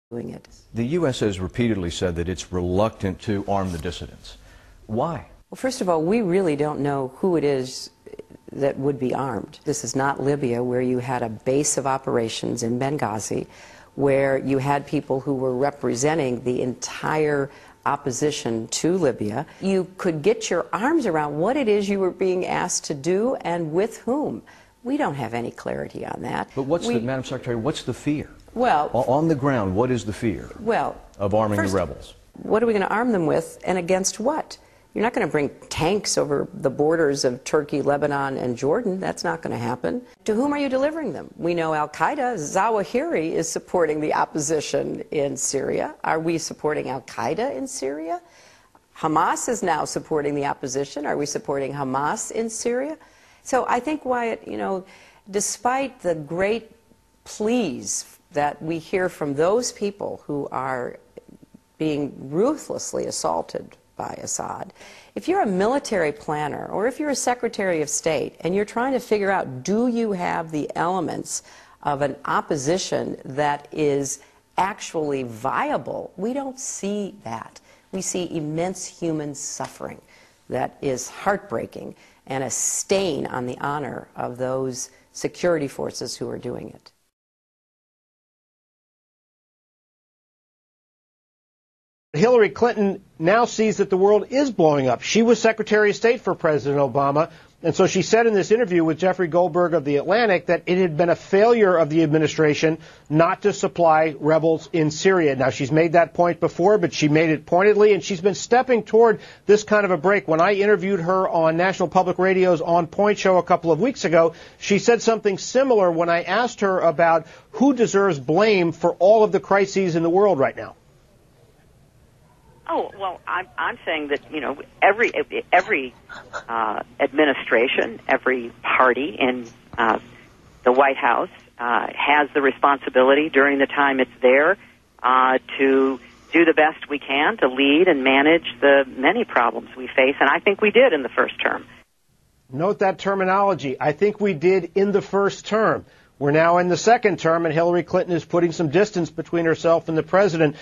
doing it. The U.S. has repeatedly said that it's reluctant to arm the dissidents. Why? Well, first of all, we really don't know who it is that would be armed. This is not Libya, where you had a base of operations in Benghazi, where you had people who were representing the entire opposition to Libya. You could get your arms around what it is you were being asked to do and with whom. We don't have any clarity on that. But Madam Secretary, what's the fear? Well, on the ground, what is the fear of arming the rebels? What are we going to arm them with, and against what? You're not going to bring tanks over the borders of Turkey, Lebanon, and Jordan. That's not going to happen. To whom are you delivering them? We know Al-Qaeda, Zawahiri, is supporting the opposition in Syria. Are we supporting Al-Qaeda in Syria? Hamas is now supporting the opposition. Are we supporting Hamas in Syria? So I think, Wyatt, despite the great pleas that we hear from those people who are being ruthlessly assaulted by Assad, if you're a military planner or if you're a Secretary of State and you're trying to figure out, do you have the elements of an opposition that is actually viable, we don't see that. We see immense human suffering that is heartbreaking and a stain on the honor of those security forces who are doing it. Hillary Clinton now sees that the world is blowing up. She was Secretary of State for President Obama, and so she said in this interview with Jeffrey Goldberg of The Atlantic that it had been a failure of the administration not to supply rebels in Syria. Now, she's made that point before, but she made it pointedly, and she's been stepping toward this kind of a break. When I interviewed her on National Public Radio's On Point show a couple of weeks ago, she said something similar when I asked her about who deserves blame for all of the crises in the world right now. Oh, well, I'm saying that, every administration, every party in the White House has the responsibility during the time it's there to do the best we can to lead and manage the many problems we face, and I think we did in the first term. Note that terminology. I think we did in the first term. We're now in the second term, and Hillary Clinton is putting some distance between herself and the president.